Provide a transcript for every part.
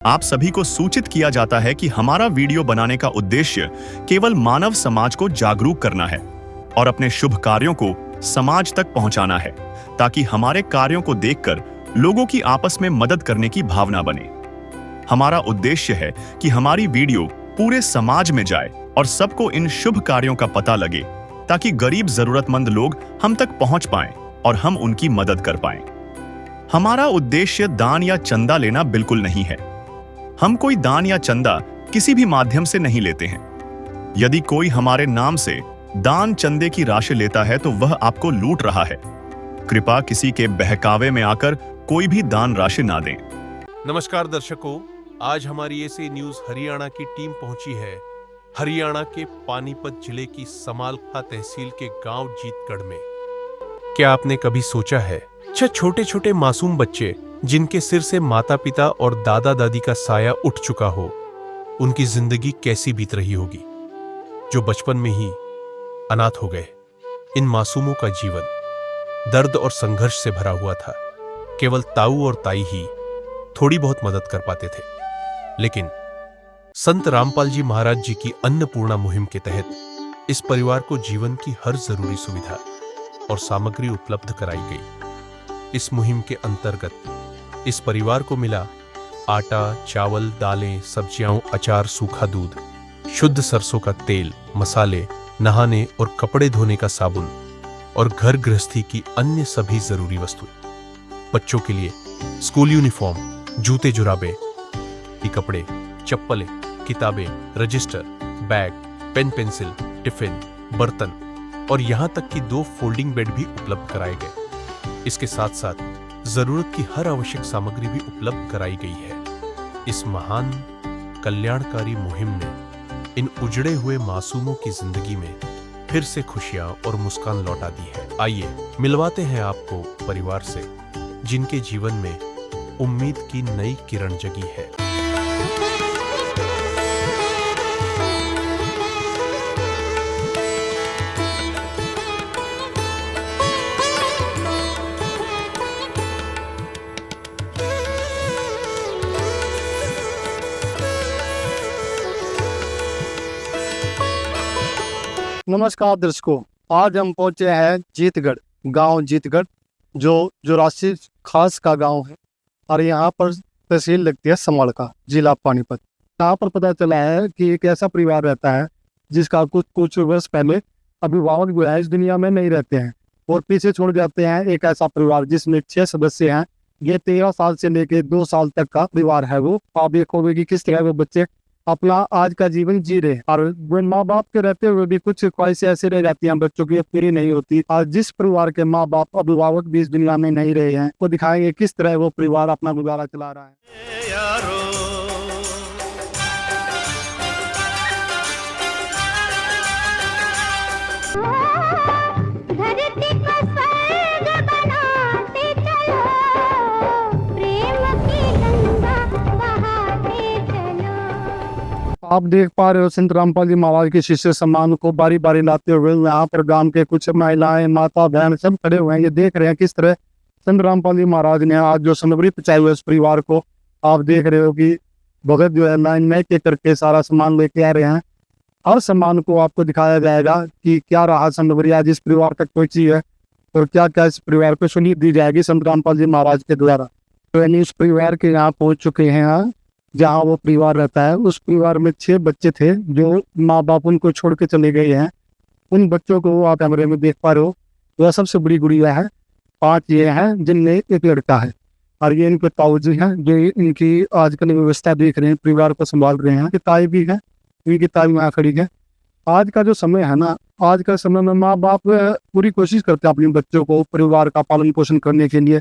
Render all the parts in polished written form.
आप सभी को सूचित किया जाता है कि हमारा वीडियो बनाने का उद्देश्य केवल मानव समाज को जागरूक करना है और अपने शुभ कार्यों को समाज तक पहुंचाना है, ताकि हमारे कार्यों को देखकर लोगों की आपस में मदद करने की भावना बने। हमारा उद्देश्य है कि हमारी वीडियो पूरे समाज में जाए और सबको इन शुभ कार्यों का पता लगे, ताकि गरीब जरूरतमंद लोग हम तक पहुंच पाएं और हम उनकी मदद कर पाएं। हमारा उद्देश्य दान या चंदा लेना बिल्कुल नहीं है। हम कोई दान या चंदा किसी भी माध्यम से नहीं लेते हैं। यदि कोई हमारे नाम से दान चंदे की राशि लेता है तो वह आपको लूट रहा है। कृपया किसी के बहकावे में आकर कोई भी दान राशि ना दें। नमस्कार दर्शकों, आज हमारी ऐसे न्यूज हरियाणा की टीम पहुंची है हरियाणा के पानीपत जिले की समालखा तहसील के गांव जीतगढ़ में। क्या आपने कभी सोचा है, छोटे छोटे मासूम बच्चे जिनके सिर से माता पिता और दादा दादी का साया उठ चुका हो, उनकी जिंदगी कैसी बीत रही होगी, जो बचपन में ही अनाथ हो गए। इन मासूमों का जीवन दर्द और संघर्ष से भरा हुआ था। केवल ताऊ और ताई ही थोड़ी बहुत मदद कर पाते थे, लेकिन संत रामपाल जी महाराज जी की अन्नपूर्णा मुहिम के तहत इस परिवार को जीवन की हर जरूरी सुविधा और सामग्री उपलब्ध कराई गई। इस मुहिम के अंतर्गत इस परिवार को मिला आटा, चावल, दालें, सब्जियां, अचार, सूखा दूध, शुद्ध सरसों का तेल, मसाले, नहाने और कपड़े धोने का साबुन और घर गृहस्थी की अन्य सभी जरूरी वस्तुएं। बच्चों के लिए स्कूल यूनिफॉर्म, जूते जुराबे की कपड़े, चप्पलें, किताबें, register, bag, pen pencil, tiffin, बर्तन और यहां तक कि 2 फोल्डिंग बेड भी उपलब्ध कराए गए। इसके साथ साथ जरूरत की हर आवश्यक सामग्री भी उपलब्ध कराई गई है। इस महान कल्याणकारी मुहिम ने इन उजड़े हुए मासूमों की जिंदगी में फिर से खुशियां और मुस्कान लौटा दी है। आइए मिलवाते हैं आपको परिवार से, जिनके जीवन में उम्मीद की नई किरण जगी है। नमस्कार दर्शकों, आज हम पहुंचे हैं जीतगढ़, गांव जीतगढ़ जो राशि खास का गांव है और यहाँ पर तहसील लगती है समालखा, जिला पानीपत। यहाँ पर पता चला है कि एक ऐसा परिवार रहता है जिसका कुछ वर्ष पहले अभिभावक जो है इस दुनिया में नहीं रहते हैं और पीछे छोड़ जाते हैं एक ऐसा परिवार जिसमें 6 सदस्य हैं। ये 13 साल से लेकर 2 साल तक का परिवार है। वो आप देखोगे कि किस तरह वो बच्चे अपना आज का जीवन जी रहे, और वो माँ बाप के रहते हुए भी कुछ ख्वाहिशें ऐसे रह जाती हैं बच्चों की, पूरी नहीं होती। और जिस परिवार के माँ बाप अभिभावक भी इस दुनिया में नहीं रहे हैं, वो दिखाएंगे किस तरह वो परिवार अपना गुजारा चला रहा है। आप देख पा रहे हो संत रामपाल जी महाराज के शिष्य सम्मान को बारी बारी लाते हुए यहाँ पर गांव के कुछ महिलाएं, माता, बहन सब खड़े हुए हैं। ये देख रहे हैं किस तरह संत रामपाल जी महाराज ने आज जो सामग्री पहुंचाई हुई उस परिवार को। आप देख रहे हो कि भगत जो है लाइन में के करके सारा सामान लेके आ रहे हैं। हर सामान को आपको दिखाया जाएगा कि क्या रहा सामग्री आज इस परिवार तक पहुंची है और क्या क्या इस परिवार को सुनी दी जाएगी संत रामपाल जी महाराज के द्वारा। तो यानी इस परिवार के यहाँ पहुंच चुके हैं जहाँ वो परिवार रहता है। उस परिवार में 6 बच्चे थे जो माँ बाप उनको छोड़ के चले गए हैं। उन बच्चों को आप कैमरे में देख पा रहे हो, वह सबसे बड़ी गुड़िया है। 5 ये हैं जिनमें एक लड़का है, और ये इनके ताऊ जी हैं जो इनकी आजकल व्यवस्था देख रहे हैं, परिवार को संभाल रहे हैं। ताई भी है, इनकी ताई वहाँ खड़ी है। आज का जो समय है ना, आज का समय में माँ बाप पूरी कोशिश करते हैं अपने बच्चों को परिवार का पालन पोषण करने के लिए,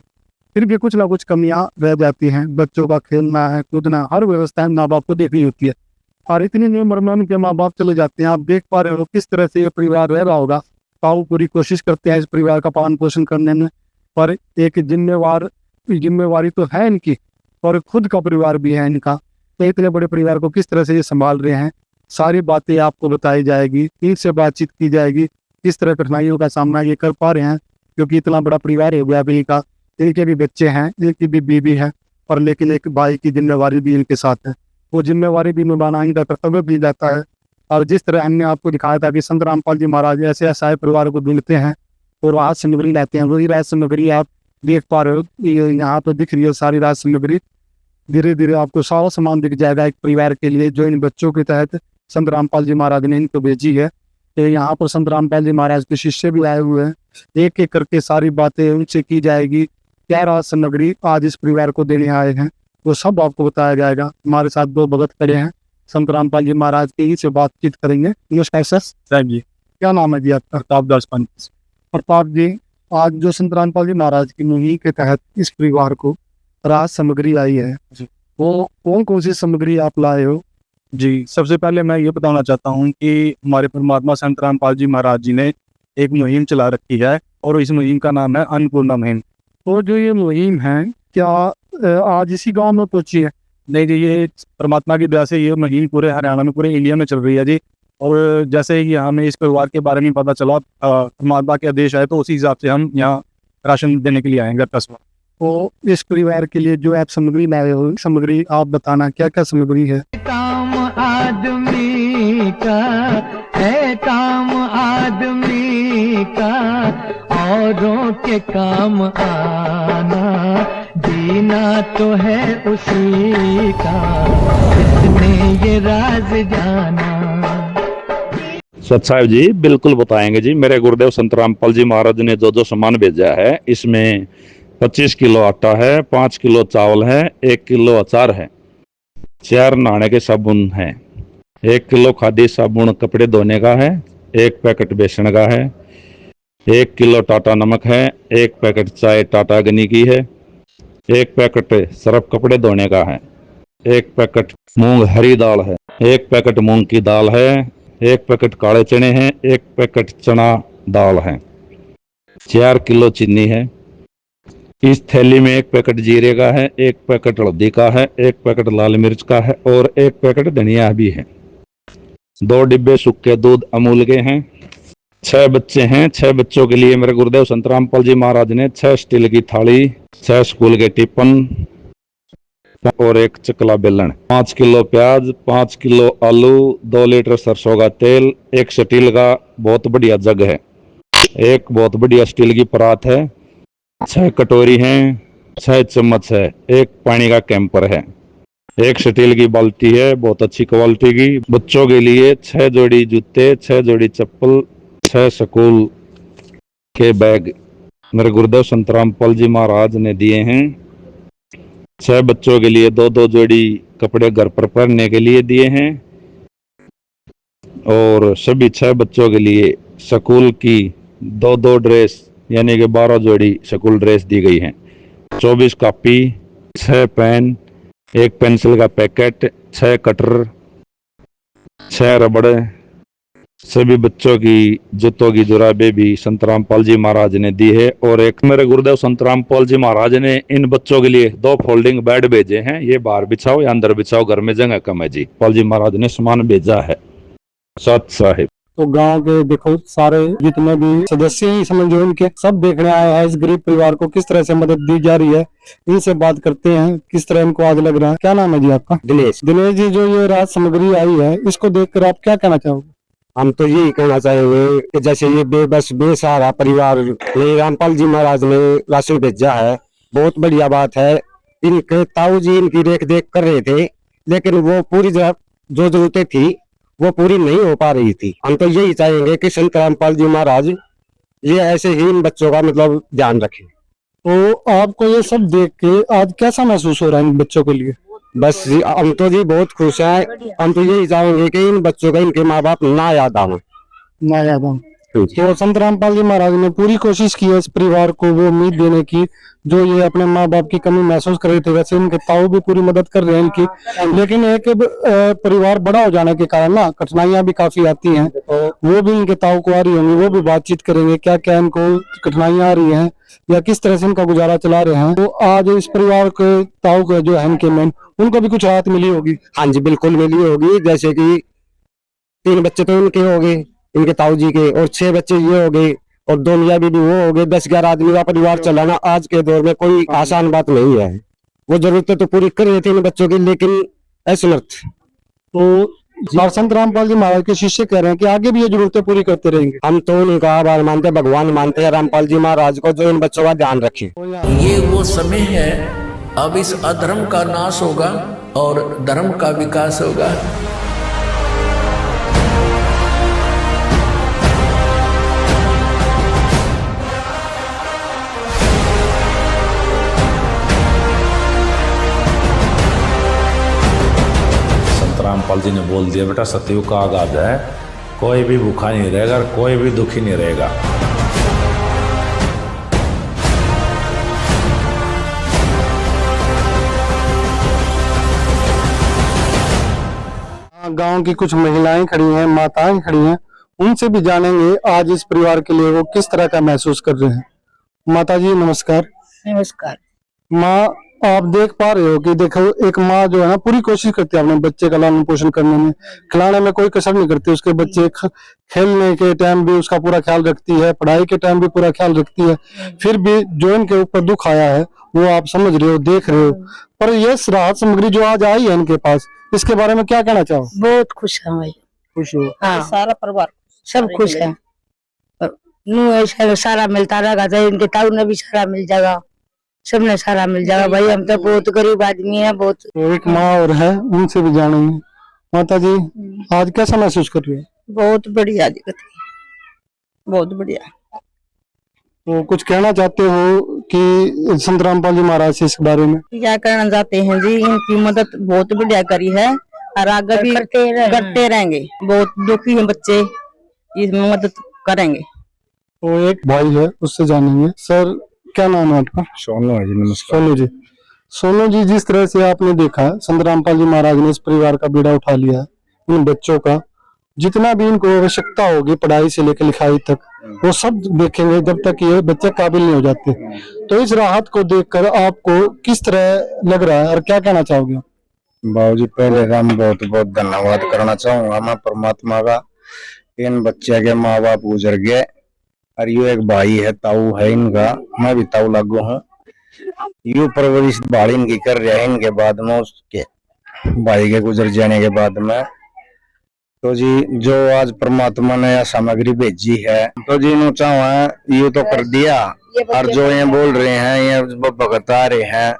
फिर भी कुछ ना कुछ कमियां रह जाती हैं। बच्चों का खेलना है, कूदना, हर व्यवस्था माँ बाप को देखनी होती है, और इतनी उम्र में उनके माँ बाप चले जाते हैं। आप देख पा रहे हो किस तरह से ये परिवार रह रहा होगा। ताऊ पूरी कोशिश करते हैं इस परिवार का पालन पोषण करने में, पर एक जिम्मेवारी तो है इनकी और खुद का परिवार भी है इनका। तो इतने बड़े परिवार को किस तरह से ये संभाल रहे हैं, सारी बातें आपको बताई जाएगी, इनसे बातचीत की जाएगी, किस तरह कठिनाइयों का सामना ये कर पा रहे हैं, क्योंकि इतना बड़ा परिवार है गया भी का। इनके भी बच्चे हैं, इनकी भी बीवी है, पर लेकिन एक भाई की जिम्मेवारी भी इनके साथ है। वो जिम्मेवारी भी निभाना इनका कर्तव्य भी रहता है। और जिस तरह हमने आपको दिखाया था कि संत रामपाल जी महाराज ऐसे असहाय परिवार को ढूंढते हैं और राहत सामग्री लाते हैं, वही राहत सामग्री आप देख पा रहे हो, ये यहाँ पर दिख रही है सारी राहत सामग्री। धीरे धीरे आपको सारा सामान दिख जाएगा एक परिवार के लिए, जो इन बच्चों के तहत संत रामपाल जी महाराज ने इनको भेजी है। तो यहाँ पर संत रामपाल जी महाराज के शिष्य भी आए हुए हैं, एक एक करके सारी बातें उनसे की जाएगी। क्या राहत सामग्री आज इस परिवार को देने आए हैं वो सब आपको बताया जाएगा। हमारे साथ 2 भगत खड़े हैं, संत रामपाल जी महाराज के ही से बातचीत करेंगे। नमस्कार सर जी, क्या नाम है जी आपका? प्रताप दास पंत। प्रताप जी, आज जो संत रामपाल जी महाराज की मुहिम के तहत इस परिवार को राहत सामग्री आई है, वो कौन कौन सी सामग्री आप लाए हो? जी, सबसे पहले मैं ये बताना चाहता हूँ कि हमारे परमात्मा संत रामपाल जी महाराज जी ने एक मुहिम चला रखी है और इस मुहिम का नाम है अन्नपूर्णा मुहिम। तो जो ये मुहिम है क्या आज इसी गांव में पहुंची है? नहीं जी, ये परमात्मा की दया से ये मुहिम पूरे हरियाणा में, पूरे इंडिया में चल रही है जी। और जैसे ही हमें इस परिवार के बारे में पता चला, परमात्मा के आदेश आए, तो उसी हिसाब से हम यहाँ राशन देने के लिए आएंगे कस्बा। तो इस परिवार के लिए जो आप सामग्री लाए हो, सामग्री आप बताना क्या क्या सामग्री है? काम आदमी का है, काम आदमी का औरों के काम आना, जीना तो है उसी का, इसने ये राज जाना। सत साहब जी बिल्कुल बताएंगे जी। मेरे गुरुदेव संत रामपाल जी महाराज ने जो जो सामान भेजा है, इसमें 25 किलो आटा है, 5 किलो चावल है, 1 किलो अचार है, 4 नहाने के साबुन है, 1 किलो खादी साबुन कपड़े धोने का है, 1 पैकेट बेसन का है, 1 किलो टाटा नमक है, 1 पैकेट चाय टाटा अग्नि की है, 1 पैकेट सर्फ कपड़े धोने का है, 1 पैकेट मूंग हरी दाल है, 1 पैकेट मूंग की दाल है, 1 पैकेट काले चने हैं, 1 पैकेट चना दाल है, 4 किलो चीनी है। इस थैली में 1 पैकेट जीरे का है, 1 पैकेट हल्दी का है, 1 पैकेट लाल मिर्च का है और 1 पैकेट धनिया भी है। 2 डिब्बे सूखे दूध अमूल के हैं। 6 बच्चे हैं, 6 बच्चों के लिए मेरे गुरुदेव संत रामपाल जी महाराज ने 6 स्टील की थाली, 6 स्कूल के टिफिन और 1 चकला बेलन, 5 किलो प्याज, 5 किलो आलू, 2 लीटर सरसों का तेल, 1 स्टील का बहुत बढ़िया जग है, 1 बहुत बढ़िया स्टील की परात है, 6 कटोरी हैं, 6 चम्मच है, 1 पानी का कैंपर है, 1 स्टील की बाल्टी है बहुत अच्छी क्वालिटी की। बच्चों के लिए 6 जोड़ी जूते, 6 जोड़ी चप्पल, 6 स्कूल के बैग मेरे गुरुदेव संत रामपाल जी महाराज ने दिए हैं। 6 बच्चों के लिए 2-2 जोड़ी कपड़े घर पर पहनने के लिए दिए हैं और सभी 6 बच्चों के लिए स्कूल की 2-2 ड्रेस यानी कि 12 जोड़ी स्कूल ड्रेस दी गई हैं। 24 कॉपी, 6 पेन, 1 पेंसिल का पैकेट, 6 कटर, 6 रबड़, सभी बच्चों की जूतों की जुराबें भी संत रामपाल जी महाराज ने दी है। और एक मेरे गुरुदेव संत रामपाल जी महाराज ने इन बच्चों के लिए 2 फोल्डिंग बेड भेजे हैं। ये बाहर बिछाओ या अंदर बिछाओ, घर में जगह कम है जी। पाल जी महाराज ने सामान भेजा है। सत साहिब। तो गांव के देखो सारे जितने भी सदस्य हैं समझो उनके सब देखने आए हैं इस गरीब परिवार को किस तरह से मदद दी जा रही है। इनसे बात करते हैं किस तरह इनको आज लग रहा है। क्या नाम है जी आपका? दिनेश। दिनेश जी, जो ये राहत सामग्री आई है इसको देखकर आप क्या कहना चाहोगे? हम तो यही कहना चाहेंगे कि जैसे ये बेबस बेसहारा परिवार ने रामपाल जी महाराज ने राशन भेजा है, बहुत बढ़िया बात है। इनके ताऊ जी इनकी देख देख कर रहे थे, लेकिन वो पूरी जो जरूरतें थी वो पूरी नहीं हो पा रही थी। हम तो यही चाहेंगे कि संत रामपाल जी महाराज ये ऐसे ही इन बच्चों का मतलब ध्यान रखें। तो आपको ये सब देख के आज कैसा महसूस हो रहा है इन बच्चों के लिए? बस हम तो जी बहुत खुश हैं। हम तो यही चाहेंगे कि इन बच्चों का इनके माँ बाप ना याद आना। ना याद आना। तो संत रामपाल जी महाराज ने पूरी कोशिश की है इस परिवार को वो उम्मीद देने की जो ये अपने माँ बाप की कमी महसूस कर रहे थे। वैसे इनके ताऊ भी पूरी मदद कर रहे हैं इनकी, लेकिन एक परिवार बड़ा हो जाने के कारण ना कठिनाइयां भी काफी आती हैं। वो भी इनके ताऊ को आ रही होंगी, वो भी बातचीत करेंगे क्या क्या इनको कठिनाइयां आ रही हैं या किस तरह से इनका गुजारा चला रहे हैं। तो आज इस परिवार के ताऊ के जो है इनके मेन, उनको भी कुछ राहत मिली होगी। हाँ जी बिल्कुल मिली होगी। जैसे कि 3 बच्चे तो इनके हो गए, इनके ताऊ जी के, और 6 बच्चे ये हो गए और 2 मियाँ बीबी वो हो गए। 10-11 आदमी का परिवार चलाना आज के दौर में कोई आसान बात नहीं है। वो जरूरतें तो पूरी कर रहे थे इन बच्चों की, लेकिन असमर्थ। तो संत रामपाल जी महाराज के शिष्य कह रहे हैं कि आगे भी ये जरूरतें पूरी करते रहेंगे। हम तो उनका आभार मानते हैं, भगवान मानते हैं रामपाल जी महाराज को, जो इन बच्चों का ध्यान रखे। ये वो समय है, अब इस अधर्म का नाश होगा और धर्म का विकास होगा। संत रामपाल जी ने बोल दिया, बेटा सतयुग का आगाज है, कोई भी भूखा नहीं रहेगा और कोई भी दुखी नहीं रहेगा। गांव की कुछ महिलाएं खड़ी हैं, माताएं खड़ी हैं, उनसे भी जानेंगे आज इस परिवार के लिए वो किस तरह का महसूस कर रहे हैं। माता जी नमस्कार। नमस्कार। माँ, आप देख पा रहे हो कि देखो एक माँ जो है ना पूरी कोशिश करती है अपने बच्चे का लालन पोषण करने में, खिलाने में कोई कसर नहीं करती। उसके बच्चे खेलने के टाइम भी उसका पूरा ख्याल रखती है, पढ़ाई के टाइम भी पूरा ख्याल रखती है। फिर भी जो इनके ऊपर दुख आया है वो आप समझ रहे हो, देख रहे हो। पर ये राहत सामग्री जो आज आई है इनके पास, इसके बारे में क्या कहना चाहो? बहुत खुश है भाई। खुश हो? हाँ, सारा परिवार सब खुश है। सारा मिलता रहेगा, इनके ताऊ ने भी सारा मिल जाएगा, सबने सारा मिल जाएगा भाई। हम तो बहुत गरीब आदमी है। बहुत तो एक माँ और है, उनसे भी जानेंगे। माता जी आज कैसा महसूस कर रही है? बहुत बढ़िया दिक्कत है, बहुत बढ़िया। तो कुछ कहना चाहते हो कि संत रामपाल जी महाराज से इस बारे में? क्या कहना चाहते हैं जी, इनकी मदद बहुत बढ़िया करी है और आगे भी करते रहेंगे। बहुत दुखी है बच्चे, इसमें मदद करेंगे। तो एक भाई है, उससे जानेंगे। सर क्या नाम है आपका? सोनू है जी। नमस्कार। सोनू जी। सोनू जी, जिस तरह से आपने देखा संत रामपाल जी महाराज ने इस परिवार का बीड़ा उठा लिया, इन बच्चों का जितना भी इनको आवश्यकता होगी पढ़ाई से लेकर लिखाई तक, वो सब देखेंगे जब तक ये बच्चे काबिल नहीं हो जाते। तो इस राहत को देखकर आपको किस तरह लग रहा है और क्या कहना चाहोगे? बाबूजी पहले हम बहुत बहुत धन्यवाद करना चाहूंगा मैं परमात्मा का। इन बच्चे के माँ बाप गुजर गए और ये एक भाई है, ताऊ है इनका, मैं भी ताऊ लागू हूँ। यू परवरिश भाड़ी इनकी कर रहा है, इनके बाद में उसके भाई के गुजर जाने के बाद में। तो जी जो आज परमात्मा ने यह सामग्री भेजी है, तो जी नु चाहो ये तो कर दिया। और जो ये बोल रहे हैं, ये भगत आ रहे हैं,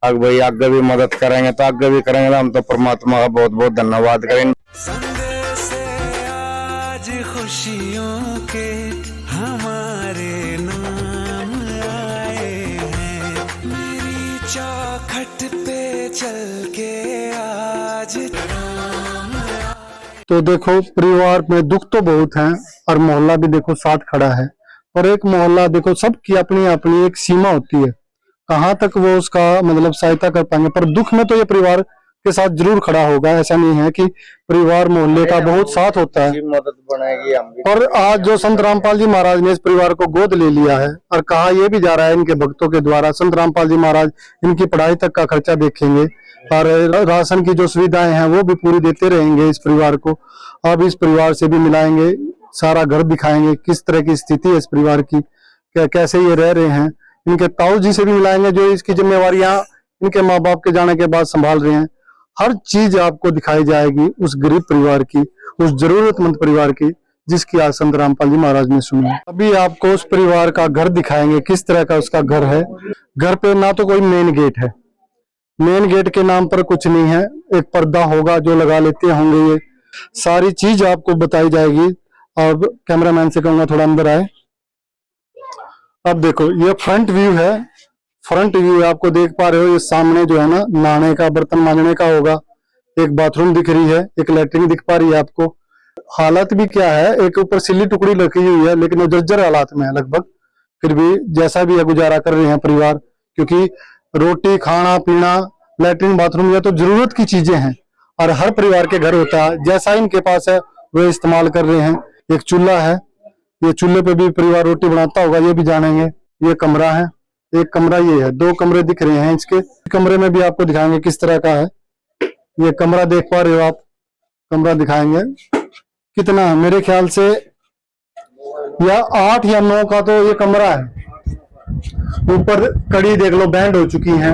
अब भाई आगे भी मदद करेंगे तो आगे भी करेंगे। हम तो परमात्मा का बहुत बहुत धन्यवाद करेंगे। आज खुशियों के हमारे नाम आए हैं, मेरी चौखट पे चल के आज। तो देखो परिवार में दुख तो बहुत है और मोहल्ला भी देखो साथ खड़ा है। और एक मोहल्ला देखो सबकी अपनी अपनी एक सीमा होती है, कहाँ तक वो उसका मतलब सहायता कर पाएंगे। पर दुख में तो ये परिवार के साथ जरूर खड़ा होगा। ऐसा नहीं है कि परिवार मोहल्ले का बहुत साथ होता है। मदद बनेगी हम भी। और आज जो संत रामपाल जी महाराज ने इस परिवार को गोद ले लिया है और कहा यह भी जा रहा है इनके भक्तों के द्वारा, संत रामपाल जी महाराज इनकी पढ़ाई तक का खर्चा देखेंगे और राशन की जो सुविधाएं हैं वो भी पूरी देते रहेंगे इस परिवार को। अब इस परिवार से भी मिलाएंगे, सारा घर दिखाएंगे, किस तरह की स्थिति है इस परिवार की, कैसे ये रह रहे हैं। इनके ताऊ जी से भी मिलाएंगे जो इसकी जिम्मेवारियां इनके माँ बाप के जाने के बाद संभाल रहे हैं। हर चीज आपको दिखाई जाएगी उस गरीब परिवार की, उस जरूरतमंद परिवार की जिसकी आज संत रामपाल जी महाराज ने सुनी। अभी आपको उस परिवार का घर दिखाएंगे, किस तरह का उसका घर है। घर पे ना तो कोई मेन गेट है, मेन गेट के नाम पर कुछ नहीं है, एक पर्दा होगा जो लगा लेते होंगे। ये सारी चीज आपको बताई जाएगी। अब कैमरामैन से कहूंगा थोड़ा अंदर आए। अब देखो ये फ्रंट व्यू है, फ्रंट व्यू आपको देख पा रहे हो। ये सामने जो है ना नहाने का, बर्तन मांजने का होगा। एक बाथरूम दिख रही है, एक लैट्रिन दिख पा रही है आपको। हालत भी क्या है, एक ऊपर सिल्ली टुकड़ी रखी हुई है लेकिन वो जर्जर हालात में है लगभग। फिर भी जैसा भी है गुजारा कर रहे हैं परिवार, क्योंकि रोटी खाना पीना लैट्रिन बाथरूम ये तो जरूरत की चीजें हैं और हर परिवार के घर होता है। जैसा इनके पास है वो इस्तेमाल कर रहे हैं। एक चूल्हा है, ये चूल्हे पे भी परिवार रोटी बनाता होगा, ये भी जानेंगे। ये कमरा है, एक कमरा ये है, दो कमरे दिख रहे हैं इसके। कमरे में भी आपको दिखाएंगे किस तरह का है। ये कमरा देख पा रहे हो आप, कमरा दिखाएंगे कितना है। मेरे ख्याल से या 8 या 9 का तो ये कमरा है। ऊपर कड़ी देख लो बैंड हो चुकी है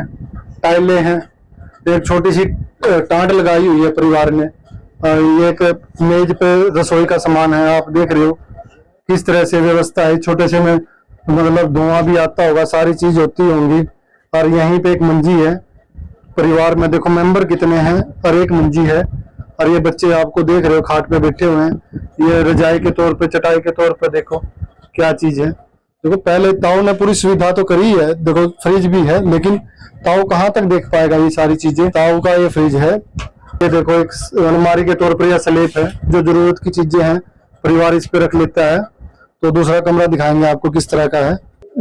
टाइलें हैं, एक छोटी सी टाट लगाई हुई है परिवार ने। ये एक मेज पे रसोई का सामान है, आप देख रहे हो किस तरह से व्यवस्था है। छोटे से में मतलब धुआं भी आता होगा, सारी चीज होती होंगी। और यहीं पे एक मंजी है, परिवार में देखो मेंबर कितने हैं, और एक मंजी है। और ये बच्चे आपको देख रहे हो खाट पे बैठे हुए हैं। ये रजाई के तौर पे, चटाई के तौर पे देखो क्या चीज है। देखो पहले ताऊ ने पूरी सुविधा तो करी है, देखो फ्रिज भी है, लेकिन ताऊ कहाँ तक देख पाएगा ये सारी चीजें। ताऊ का ये फ्रिज है, ये देखो एक अलमारी के तौर पर यह स्लेब है, जो जरूरत की चीजें हैं परिवार इस पे रख लेता है। तो दूसरा कमरा दिखाएंगे आपको किस तरह का है।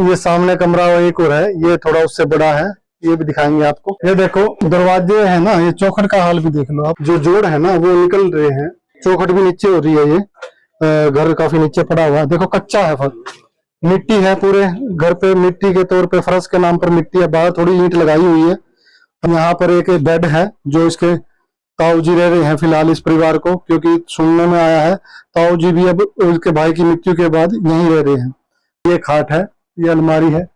ये सामने कमरा और एक और है, ये थोड़ा उससे बड़ा है, ये भी दिखाएंगे आपको। ये देखो दरवाजे है ना, ये चौखट का हाल भी देख लो आप, जो जोड़ है ना वो निकल रहे हैं, चौखट भी नीचे हो रही है। ये घर काफी नीचे पड़ा हुआ है, देखो कच्चा है, मिट्टी है पूरे घर पे, मिट्टी के तौर पे फर्श के नाम पर मिट्टी है, बाहर थोड़ी ईंट लगाई हुई है। यहाँ पर एक बेड है जो इसके ताऊ जी रह रहे हैं फिलहाल इस परिवार को, क्योंकि सुनने में आया है ताऊ जी भी अब उसके भाई की मृत्यु के बाद यहीं रह रहे हैं। ये खाट है, ये अलमारी है,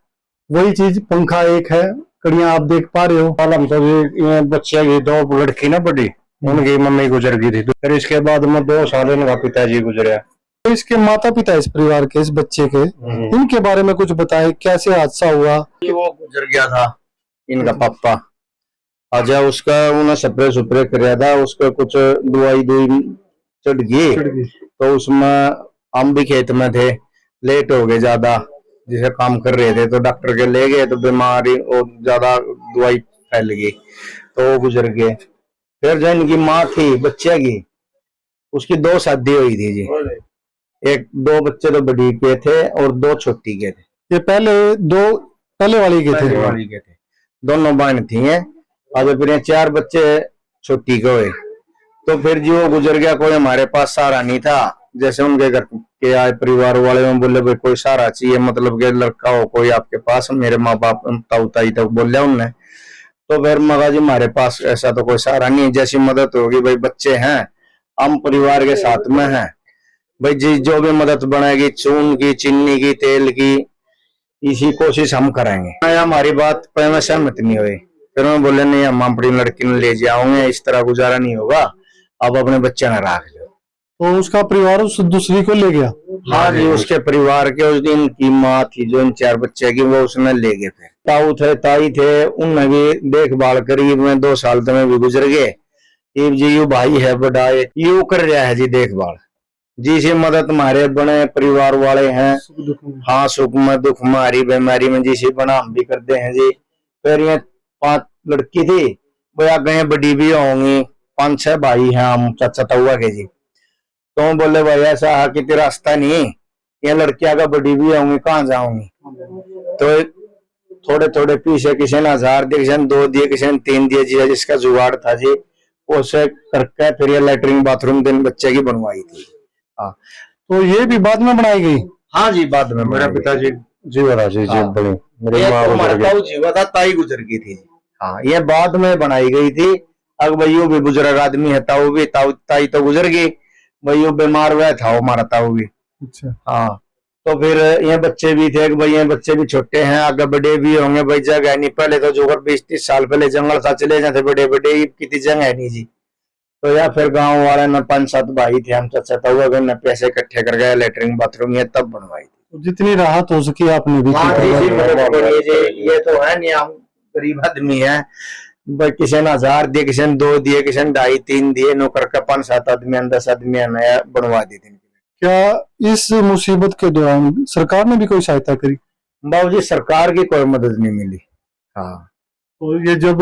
वही चीज पंखा एक है, कड़ियां आप देख पा रहे हो। हम तो ये बच्चे की 2 लड़की ना बड़ी, उनकी मम्मी गुजर गई थी, फिर इसके बाद में 2 साल इनका पिताजी गुजरा। तो इसके माता पिता इस परिवार के, इस बच्चे के, इनके बारे में कुछ बताए, कैसे हादसा हुआ। वो गुजर गया था इनका पापा, आजा उसका उन्हें स्प्रे सुप्रे कराया था, उसका कुछ दवाई चढ़ गई, तो उसमें हम भी खेत में थे, लेट हो गए ज्यादा, जिसे काम कर रहे थे, तो डॉक्टर के ले गए, तो बीमारी और ज्यादा दवाई फैल गई, तो वो गुजर गए। फिर जो इनकी माँ थी बच्चे की, उसकी 2 शादी हुई थी जी, 2 बच्चे तो बड़ी के थे और 2 छोटी के थे। ये पहले वाली के थे, दोनों बहन थी हैं। अब फिर 4 बच्चे छोटी के हुए, तो फिर जी वो गुजर गया, कोई हमारे पास सहारा नहीं था। जैसे उनके घर के आए परिवार वाले में बोले भाई कोई सहारा चाहिए, मतलब के लड़का हो कोई आपके पास। मेरे माँ बाप ताऊ ताई तक बोले उनने, तो फिर मगा जी हमारे पास ऐसा तो कोई सहारा नहीं है, जैसी मदद होगी भाई बच्चे हैं, हम परिवार के साथ में हैं भाई जी, जो भी मदद बनेगी चून की, चीनी की, तेल की, इसी कोशिश हम करेंगे। हमारी बात पे में सहमत नहीं हुए, फिर मैं बोले नहीं हम अपनी लड़की ने ले जाओगे, इस तरह गुजारा नहीं होगा, अब अपने बच्चे न रख लो। तो उसका परिवार उस दूसरी को ले गया। हाँ जी, उसके परिवार के उस दिन की माँ थी जो इन 4 बच्चे की, वो उसने ले गए। फिर ताऊ थे ताई थे, उनने भी देखभाल करी, में 2 साल तो में भी गुजर गए। जी यू भाई है बड़ा, यू कर रहा है जी देखभाल, जिसे मदद हमारे बने परिवार वाले हैं। हाँ सुख में दुख में हरी बीमारी में जिसे बना हम भी करते हैं जी। फिर ये 5 लड़की थी, वो आगे बड़ी भी होंगी, 5-6 भाई हैं हम चाचा ताऊआ के जी। तो बोले भाई ऐसा है कि रास्ता नहीं, ये लड़कियां का बड़ी भी होंगी, कहाँ जाऊंगी। तो थोड़े थोड़े पीछे किसी ने 1000 दिए, किसी ने 2 दिए, किसी ने 3 दिए जी, जिसका जुगाड़ था जी उसे करके फिर ये लेटरिन बाथरूम दिन बच्चे की बनवाई थी। हाँ, तो ये भी बाद में बनाई गई। हाँ जी बाद में मेरा पिताजी जीवरा जी बड़े, मेरे ताऊ जीवा था, ताई गुजर गई थी। हाँ ये बाद में बनाई गई थी। अब भाइयों भी बुजुर्ग आदमी है, ताऊ भी, ताई तो गुजर गई, भाइयों बीमार हुआ था हमारा ताऊ भी। अच्छा हाँ, तो फिर ये बच्चे भी थे, भाई ये बच्चे भी छोटे हैं, आगे बड़े भी होंगे भाई, जगह नहीं। पहले तो जो 20-30 साल पहले जंगल सा चले जाते बड़े बड़े, कितनी जगह है नहीं जी। तो या फिर गांव वाले न 5-7 भाई थे हम चाचा ताऊ, न पैसे इकट्ठे कर गए, लेटरिन बाथरूम ये तब बनवाई थी। जितनी राहत हो सकी आपने भी। ये तो है नहीं, हम गरीब आदमी है भाई, किसी ने 1000 दिए, किसी ने 2 दिए, किसी ने 2.5-3 दिए, नौकर का 5-7 आदमी 10 आदमी नया बनवा दी थी। क्या इस मुसीबत के दौरान सरकार ने भी कोई सहायता करी? बाबूजी सरकार की कोई मदद नहीं मिली। हाँ, तो ये जब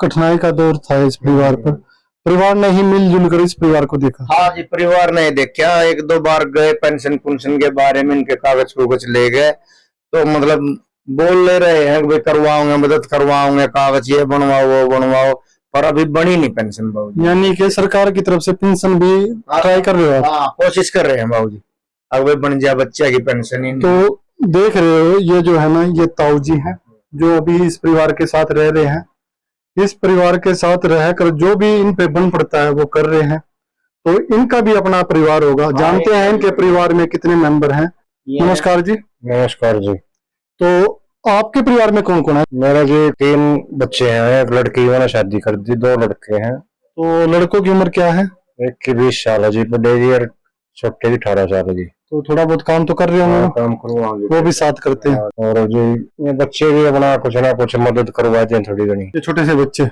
कठिनाई का दौर था इस परिवार पर, परिवार ने ही मिलजुल कर इस परिवार को देखा। हाँ जी, परिवार ने देखा, 1-2 बार गए, पेंशन के बारे में इनके कागज ले गए, तो मतलब बोल ले रहे हैं कि भाई करवाओगे, मदद करवाओगे, कागज ये बनवाओ वो बनवाओ, पर अभी बनी नहीं पेंशन बाबूजी। यानी कि सरकार की तरफ से पेंशन भी ट्राई कर रहे हो? हाँ, कोशिश कर रहे हैं बाबूजी, अब बन जाए बच्चे की पेंशन ही। तो देख रहे हो ये जो है ना, ये ताऊ जी है जो अभी इस परिवार के साथ रह रहे हैं। इस परिवार के साथ रहकर जो भी इन पे बन पड़ता है वो कर रहे हैं, तो इनका भी अपना परिवार होगा। जानते हैं इनके परिवार में कितने मेंबर हैं? नमस्कार जी। नमस्कार जी। तो आपके परिवार में कौन कौन है? मेरा जो 3 बच्चे हैं, एक लड़की मैंने शादी कर दी, 2 लड़के हैं। तो लड़कों की उम्र क्या है? एक की 20 साल है जी, बड़े जी, और छोटे की 18 साल है जी। तो थोड़ा बहुत काम तो कर रहे होंगे, काम करवाओगे, वो भी साथ करते हैं। और जी ये बच्चे भी अपना कुछ ना कुछ मदद करवाते हैं थोड़ी घनी। ये छोटे से बच्चे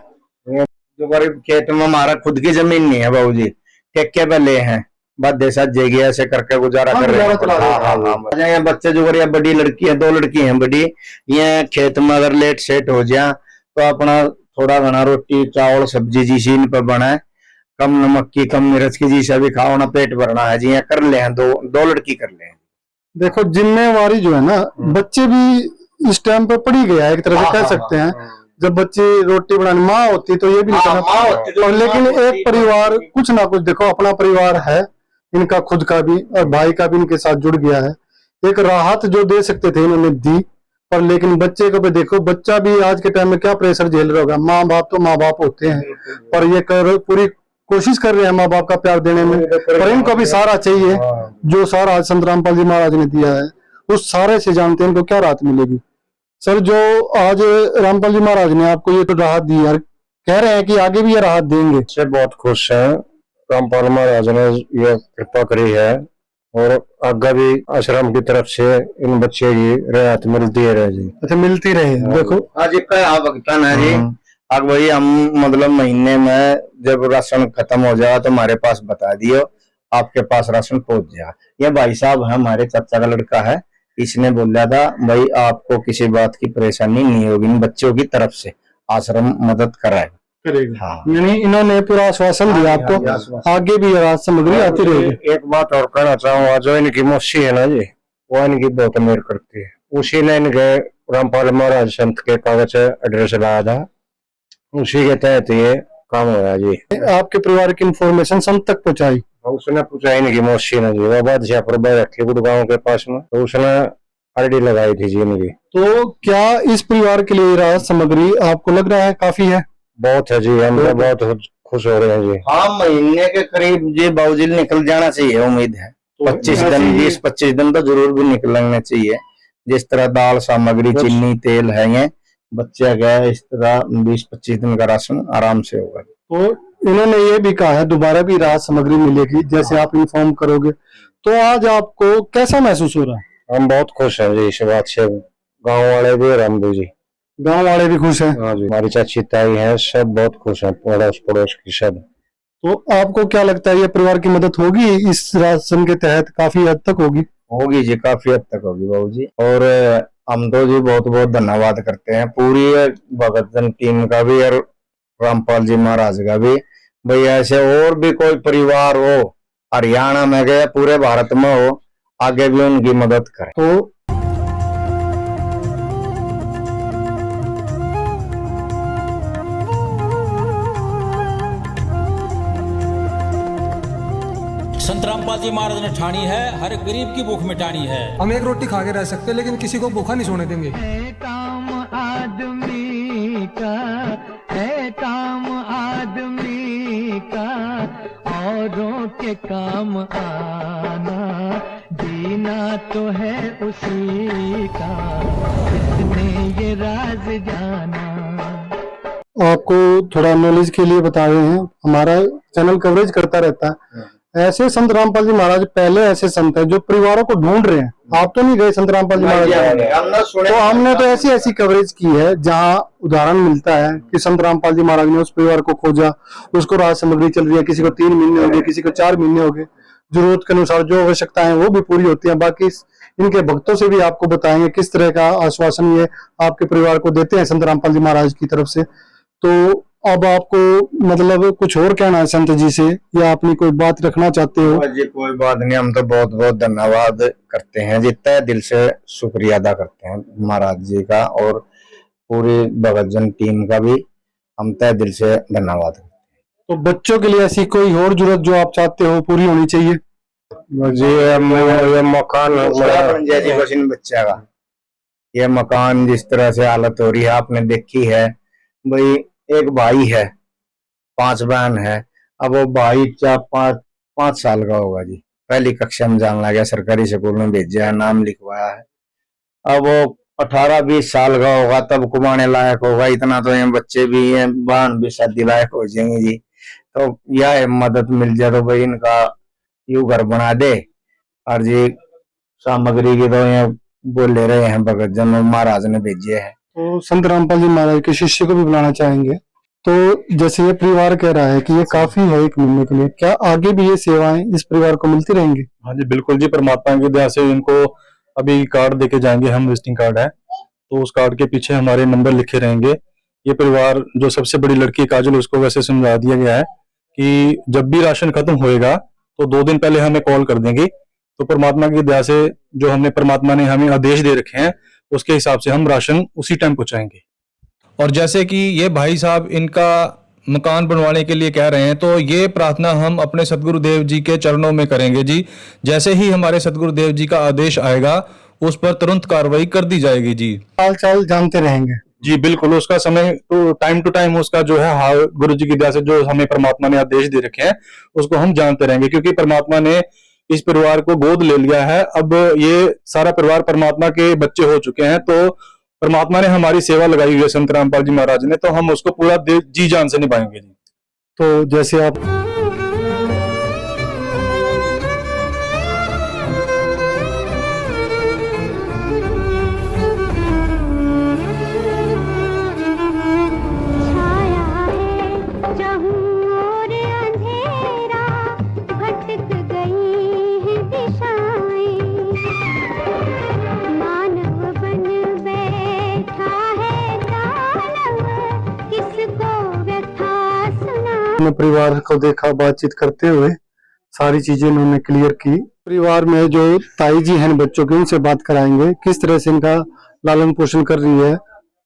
जो गरीब खेत में हमारा खुद की जमीन नहीं है बाबूजी, ठेके पे ले हैं, बस देसा जेगी ऐसे करके गुजारा कर रहे हैं। ये बच्चे जो गरीब, बड़ी लड़की है, 2 लड़की हैं बड़ी, ये खेत में अगर लेट सेट हो जाए तो अपना थोड़ा घना रोटी चावल सब्जी जी सी इन पे बनाए, कम नमक की कम मिर्च की जी सभी खाओ ना, पेट भरना है जी, कर ले हैं, 2 लड़की कर ले हैं। देखो जिम्मेवारी जो है ना, बच्चे भी इस टाइम पे पड़ी गया है एक तरह से कह सकते हैं। जब बच्चे रोटी बनाने माँ होती तो ये भी नहीं करना, और लेकिन एक परिवार कुछ ना कुछ, देखो अपना परिवार है इनका खुद का भी, और भाई का भी इनके साथ जुड़ गया है। एक राहत जो दे सकते थे इन्होंने दी, पर लेकिन बच्चे को भी देखो, बच्चा भी आज के टाइम में क्या प्रेशर झेल रहा होगा। माँ बाप तो माँ बाप होते हैं, पर ये पूरी कोशिश कर रहे हैं माँ बाप का प्यार देने में, पर इनको भी सहारा चाहिए। जो सहारा आज संत रामपाल जी महाराज ने दिया है, उस सहारे से जानते हैं इनको क्या राहत मिलेगी। सर, जो आज रामपाल जी महाराज ने आपको ये तो राहत दी यार, कह रहे हैं कि आगे भी ये राहत देंगे। से बहुत खुश हैं, रामपाल महाराज ने ये कृपा करी है, और आगे भी आश्रम की तरफ से इन बच्चे की राहत मिलती है जी। अच्छा, मिलती रहे। देखो आज का भगतान है जी, अब वही हम मतलब महीने में जब राशन खत्म हो जाए तो हमारे पास बता दियो, आपके पास राशन पहुंच जाए। ये भाई साहब है, हमारे चाचा का लड़का है, इसने बोला था भाई आपको किसी बात की परेशानी नहीं होगी, इन बच्चों की तरफ से आश्रम मदद कराएगा। हाँ, यानी इन्होंने पूरा आश्वासन दिया आपको, आगे भी राहत सामग्री आती रहेगी। एक बात और कहना चाहूंगा, जो इनकी मौसी है ना जी, वो इनकी बहुत मेहर करती है। उसी ने इनके रामपाल महाराज संत के कागज एड्रेस लाया था, उसी के तहत ये काम होया जी। आपके परिवार की इंफॉर्मेशन संत तक पहुंचाई? उसने पूछा इनकी मौसी ने जी, वो बादशाहपुर रखी गुड़गांव के पास में, तो उसने आईडी लगाई थी जी इनकी। तो क्या इस परिवार के लिए राहत सामग्री आपको लग रहा है काफी है? बहुत है जी, हम तो बहुत खुश हो रहे हैं जी। हाँ, महीने के करीब जी बाबूजी निकल जाना चाहिए, उम्मीद है 25 दिन, 20-25 दिन तो जरूर भी निकलना चाहिए। जिस तरह दाल सामग्री, चीनी, तेल है, ये बच्चे गए, इस तरह 20-25 दिन का राशन आराम से होगा। तो इन्होंने ये भी कहा है दोबारा भी राहत सामग्री मिलेगी जैसे आप इन्फॉर्म करोगे। तो आज आपको कैसा महसूस हो रहा है? हम बहुत खुश हैं जी इस बात से, गांव वाले भी और हम भी जी। गांव वाले भी खुश हैं? हाँ जी, हमारी चाची ताई हैं, सब बहुत खुश हैं, पड़ोस पड़ोस की सब। तो आपको क्या लगता है ये परिवार की मदद होगी इस राशन के तहत? काफी हद तक होगी जी, काफी हद तक होगी बाबूजी। और हम तो जी बहुत बहुत धन्यवाद करते हैं पूरी भगत जन टीम का भी और रामपाल जी महाराज का भी। भाई ऐसे और भी कोई परिवार हो, हरियाणा में गए, पूरे भारत में हो, आगे भी उनकी मदद करें। तो संत रामपाल जी महाराज ने ठानी है, हर गरीब की भूख मिटानी है। हम एक रोटी खा के रह सकते, लेकिन किसी को भूखा नहीं सोने देंगे। काम आदमी का है, काम आदमी का औरों के काम आना, जीना तो है उसी का, इसने ये राज जाना। आपको थोड़ा नॉलेज के लिए बता रहे हैं, हमारा चैनल कवरेज करता रहता है। ऐसे संत रामपाल जी महाराज पहले ऐसे संत है जो परिवारों को ढूंढ रहे हैं। आप तो नहीं गए संत रामपाल जी महाराज, तो हमने तो ऐसी ऐसी कवरेज की है जहां उदाहरण मिलता है कि संत रामपाल जी महाराज ने उस परिवार को खोजा, उसको राहत सामग्री चल रही है, किसी को 3 महीने हो गए, किसी को 4 महीने हो गए। जरूरत के अनुसार जो आवश्यकताएं वो भी पूरी होती हैं। बाकी इनके भक्तों से भी आपको बताएंगे किस तरह का आश्वासन ये आपके परिवार को देते हैं संत रामपाल जी महाराज की तरफ से। तो अब आपको मतलब कुछ और कहना है संत जी से, या अपनी कोई बात रखना चाहते हो? जी कोई बात नहीं, हम तो बहुत बहुत धन्यवाद करते हैं जी, तहे दिल से शुक्रिया अदा करते हैं महाराज जी का और पूरी भगत जन टीम का भी हम तहे दिल से धन्यवाद करते हैं। तो बच्चों के लिए ऐसी कोई और जरूरत जो आप चाहते हो पूरी होनी चाहिए? जी ये मकान जी बच्चा का ये मकान जिस तरह से हालत हो रही है आपने देखी है। भाई एक भाई है, 5 बहन है। अब वो भाई 4-5 साल का होगा जी, पहली कक्षा में जाने लगा, सरकारी स्कूल में भेजा है, नाम लिखवाया है। अब वो 18-20 साल का होगा तब कमाने लायक होगा। इतना तो ये बच्चे भी हैं, बहन भी शादी लायक हो जाएंगे जी। तो यह मदद मिल जाए तो भाई इनका यू घर बना दे। और जी सामग्री की तो ये बोले रहे हैं भगत जन महाराज ने भेजे है। तो संत रामपाल जी महाराज के शिष्य को भी बुलाना चाहेंगे। तो जैसे ये परिवार कह रहा है कि ये काफी है एक महीने के लिए, क्या आगे भी ये सेवाएं इस परिवार को मिलती रहेंगी? हाँ जी बिल्कुल जी, परमात्मा की दया से इनको अभी कार्ड देके जाएंगे हम, विजिटिंग कार्ड है, तो उस कार्ड के पीछे हमारे नंबर लिखे रहेंगे। ये परिवार जो सबसे बड़ी लड़की काजल, उसको वैसे समझा दिया गया है कि जब भी राशन खत्म होएगा तो 2 दिन पहले हमें कॉल कर देंगे। तो परमात्मा की दया से जो हमने परमात्मा ने हमें आदेश दे रखे हैं उसके हिसाब से हम राशन उसी टाइम पहुंचाएंगे। और जैसे कि ये भाई साहब इनका मकान बनवाने के लिए कह रहे हैं, तो ये प्रार्थना हम अपने सतगुरुदेव जी के चरणों में करेंगे जी। जैसे ही हमारे सतगुरुदेव जी का आदेश आएगा उस पर तुरंत कार्रवाई कर दी जाएगी जी। हाल चाल जानते रहेंगे जी बिल्कुल, उसका समय तो टाइम टू टाइम उसका जो है हाल गुरु जी की दया से जो हमें परमात्मा ने आदेश दे रखे हैं उसको हम जानते रहेंगे, क्योंकि परमात्मा ने इस परिवार को गोद ले लिया है। अब ये सारा परिवार परमात्मा के बच्चे हो चुके हैं, तो परमात्मा ने हमारी सेवा लगाई हुई है संत रामपाल जी महाराज ने, तो हम उसको पूरा जी जान से निभाएंगे जी। तो जैसे आप परिवार को देखा बातचीत करते हुए, सारी चीजें उन्होंने क्लियर की। परिवार में जो ताई जी हैं बच्चों की, उनसे बात कराएंगे किस तरह से इनका लालन पोषण कर रही है।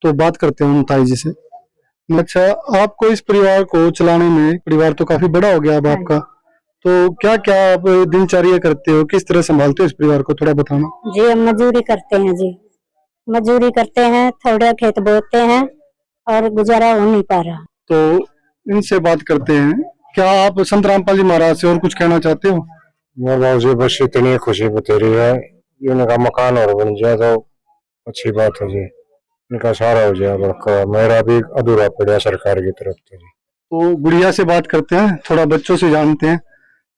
तो बात करते हैं उन ताई जी से। अच्छा, आपको इस परिवार को चलाने में, परिवार तो काफी बड़ा हो गया अब आपका, तो क्या क्या आप दिनचर्या करते हो, किस तरह संभालते हो इस परिवार को, थोड़ा बताना। जी हम मजदूरी करते हैं जी, मजदूरी करते हैं, थोड़ा खेत बोते हैं और गुजारा हो नहीं पा रहा। तो इनसे बात करते हैं। क्या आप संत रामपाल जी महाराज से और कुछ कहना चाहते हो? बाबा जी बस इतनी खुशी बतेरी है, इनका मकान और बन जाए तो अच्छी बात है जी, इनका सारा हो जाए बड़का, मेरा भी अधूरा पड़ा सरकार की तरफ से जी। तो गुड़िया से बात करते हैं, थोड़ा बच्चों से जानते हैं।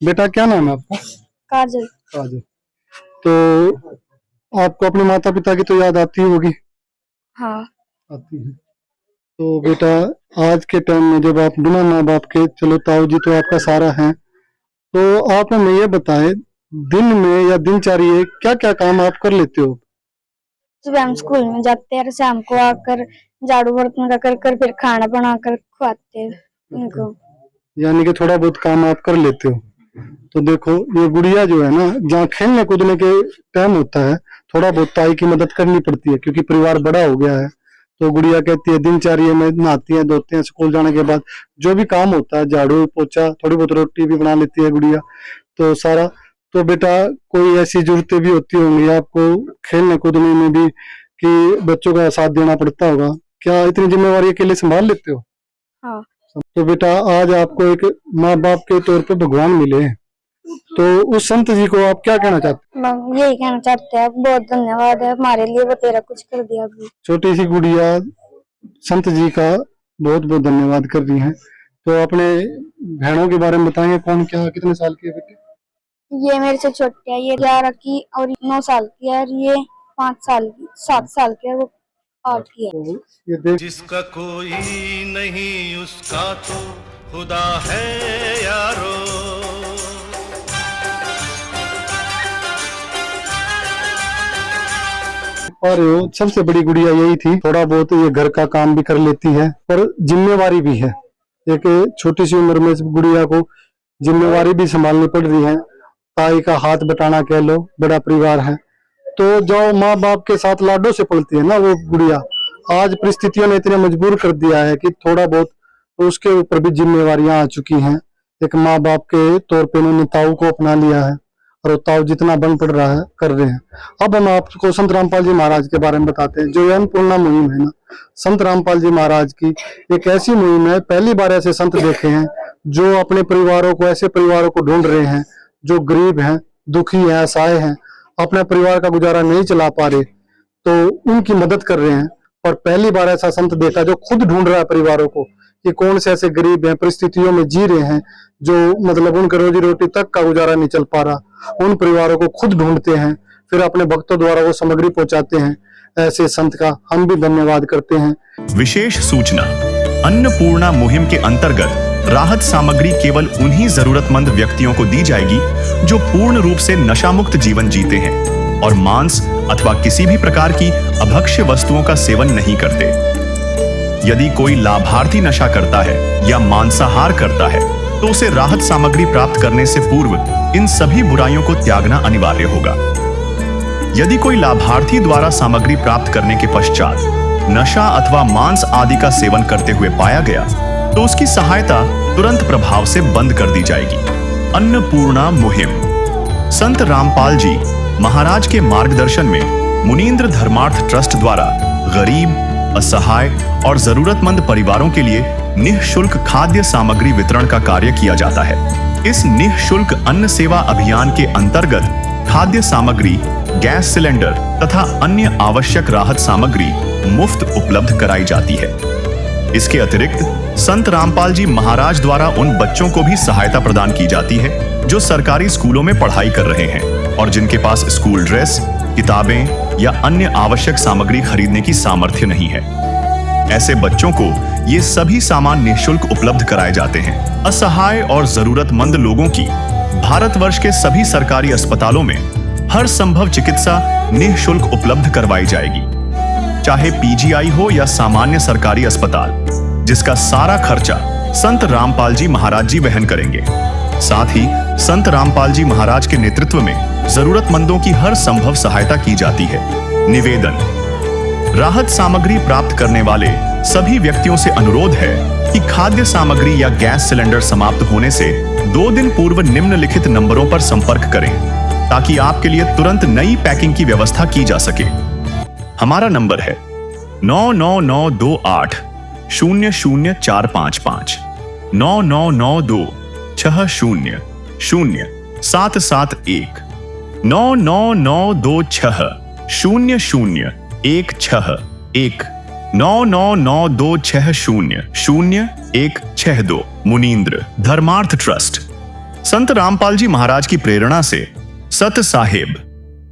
बेटा क्या नाम है आपका? काजल। काजल। तो आपको अपने माता पिता की तो याद आती होगी? हाँ आती है। तो बेटा आज के टाइम में जब आप बिना माँ बाप के, चलो ताऊ जी तो आपका सारा है, तो आप हमें ये बताएं दिन में या दिनचर्या क्या क्या काम आप कर लेते हो? सुबह हम स्कूल में जाते हैं, शाम को आकर झाड़ू बर्तन का कर फिर खाना बनाकर खुआते हैं इनको। यानी कि थोड़ा बहुत काम आप कर लेते हो। तो देखो ये गुड़िया जो है ना, जहाँ खेलने कूदने के टाइम होता है थोड़ा बहुत ताई की मदद करनी पड़ती है, क्योंकि परिवार बड़ा हो गया है। तो गुड़िया कहती है दिनचर्या में नहाती है, धोते हैं, स्कूल जाने के बाद जो भी काम होता है, झाड़ू पोछा, थोड़ी बहुत रोटी भी बना लेती है गुड़िया, तो सारा। तो बेटा कोई ऐसी जरूरतें भी होती होंगी आपको खेलने कूदने में भी, कि बच्चों का साथ देना पड़ता होगा, क्या इतनी जिम्मेवारी अकेले संभाल लेते हो? हाँ। तो बेटा आज आपको एक माँ बाप के तौर पे भगवान मिले हैं, तो उस संत जी को आप क्या कहना चाहते हैं? हम यही कहना चाहते हैं, बहुत धन्यवाद है हमारे लिए, वो तेरा कुछ कर दिया अभी। छोटी सी गुड़िया संत जी का बहुत बहुत धन्यवाद कर रही है। तो अपने बहनों के बारे में बताएंगे, कौन क्या कितने साल की है बेटे? ये मेरे से छोटी है, ये 11 की और 9 साल की है, और ये 5 साल की, 7 साल की है, वो 8 की है। तो ये देख, जिसका कोई नहीं उसका तो खुदा है यारो। और सबसे बड़ी गुड़िया यही थी, थोड़ा बहुत ये घर का काम भी कर लेती है, पर जिम्मेवारी भी है। एक छोटी सी उम्र में गुड़िया को जिम्मेवारी भी संभालनी पड़ रही है, ताई का हाथ बटाना कह लो, बड़ा परिवार है। तो जो माँ बाप के साथ लाडो से पलती है ना वो गुड़िया, आज परिस्थितियों ने इतने मजबूर कर दिया है कि थोड़ा बहुत तो उसके ऊपर भी जिम्मेवारियां आ चुकी हैं। एक माँ बाप के तौर पे उन्होंने ताऊ को अपना लिया है, और ताऊ जितना बन पड़ रहा है कर रहे हैं। अब हम आपको संत रामपाल जी महाराज के बारे में बताते हैं। जो अन्नपूर्णा मुहिम है ना, संत रामपाल जी महाराज की एक ऐसी मुहिम है, पहली बार ऐसे संत देखे हैं जो अपने परिवारों को, ऐसे परिवारों को ढूंढ रहे हैं जो गरीब हैं, दुखी हैं, असहाय हैं, अपने परिवार का गुजारा नहीं चला पा रहे। तो उनकी मदद कर रहे हैं। और पहली बार ऐसा संत देखा जो खुद ढूंढ रहा है परिवारों को कि कौन से ऐसे गरीब हैं, परिस्थितियों में जी रहे हैं, जो मतलब उनके रोजी रोटी तक का गुजारा नहीं चल पा रहा। उन परिवारों को खुद ढूंढते हैं, फिर अपने भक्तों द्वारा वो सामग्री पहुंचाते हैं। ऐसे संत का हम भी धन्यवाद करते हैं। विशेष सूचना, अन्नपूर्णा मुहिम के अंतर्गत राहत सामग्री केवल उन्हीं जरूरतमंद व्यक्तियों को दी जाएगी जो पूर्ण रूप से नशा मुक्त जीवन जीते हैं और मांस अथवा किसी भी प्रकार की अभक्ष्य वस्तुओं का सेवन नहीं करते। यदि कोई लाभार्थी नशा करता है या मांसाहार करता है तो उसे राहत सामग्री प्राप्त करने से पूर्व इन सभी बुराइयों को त्यागना अनिवार्य होगा। यदि कोई लाभार्थी द्वारा सामग्री प्राप्त करने के पश्चात नशा अथवा मांस आदि का सेवन करते हुए पाया गया तो उसकी सहायता तुरंत प्रभाव से बंद कर दी जाएगी। अन्नपूर्णा मुहिम। संत रामपाल जी महाराज के मार्गदर्शन में मुनींद्र धर्मार्थ ट्रस्ट द्वारा गरीब, असहाय और जरूरतमंद परिवारों के लिए निःशुल्क खाद्य सामग्री वितरण का कार्य किया जाता है। इस निःशुल्क अन्न सेवा अभियान के अंतर्गत खाद्य सामग्री, गैस सिलेंडर तथा अन्य आवश्यक राहत सामग्री मुफ्त उपलब्ध कराई जाती है। इसके अतिरिक्त संत रामपाल जी महाराज द्वारा उन बच्चों को भी सहायता प्रदान की जाती है जो सरकारी स्कूलों में पढ़ाई कर रहे हैं और जिनके पास स्कूल ड्रेस, किताबें या अन्य आवश्यक सामग्री खरीदने की सामर्थ्य नहीं है। ऐसे बच्चों को ये सभी सामान निःशुल्क उपलब्ध कराए जाते हैं। असहाय और जरूरतमंद लोगों की भारतवर्ष के सभी सरकारी अस्पतालों में हर संभव चिकित्सा निःशुल्क उपलब्ध करवाई जाएगी, चाहे पीजीआई हो या सामान्य सरकारी अस्पताल, जिसका सारा खर्चा संत रामपाल जी महाराज जी वहन करेंगे। साथ ही संत रामपाल जी महाराज के नेतृत्व में जरूरतमंदों की हर संभव सहायता की जाती है। निवेदन, राहत सामग्री प्राप्त करने वाले सभी व्यक्तियों से अनुरोध है कि खाद्य सामग्री या गैस सिलेंडर समाप्त होने से 2 दिन पूर्व निम्नलिखित नंबरों पर संपर्क करें ताकि आपके लिए तुरंत नई पैकिंग की व्यवस्था की जा सके। हमारा नंबर है 99928 00455 9992 60 0771 99926 0016 99926 मुनींद्र धर्मार्थ ट्रस्ट। संत रामपाल जी महाराज की प्रेरणा से सत साहिब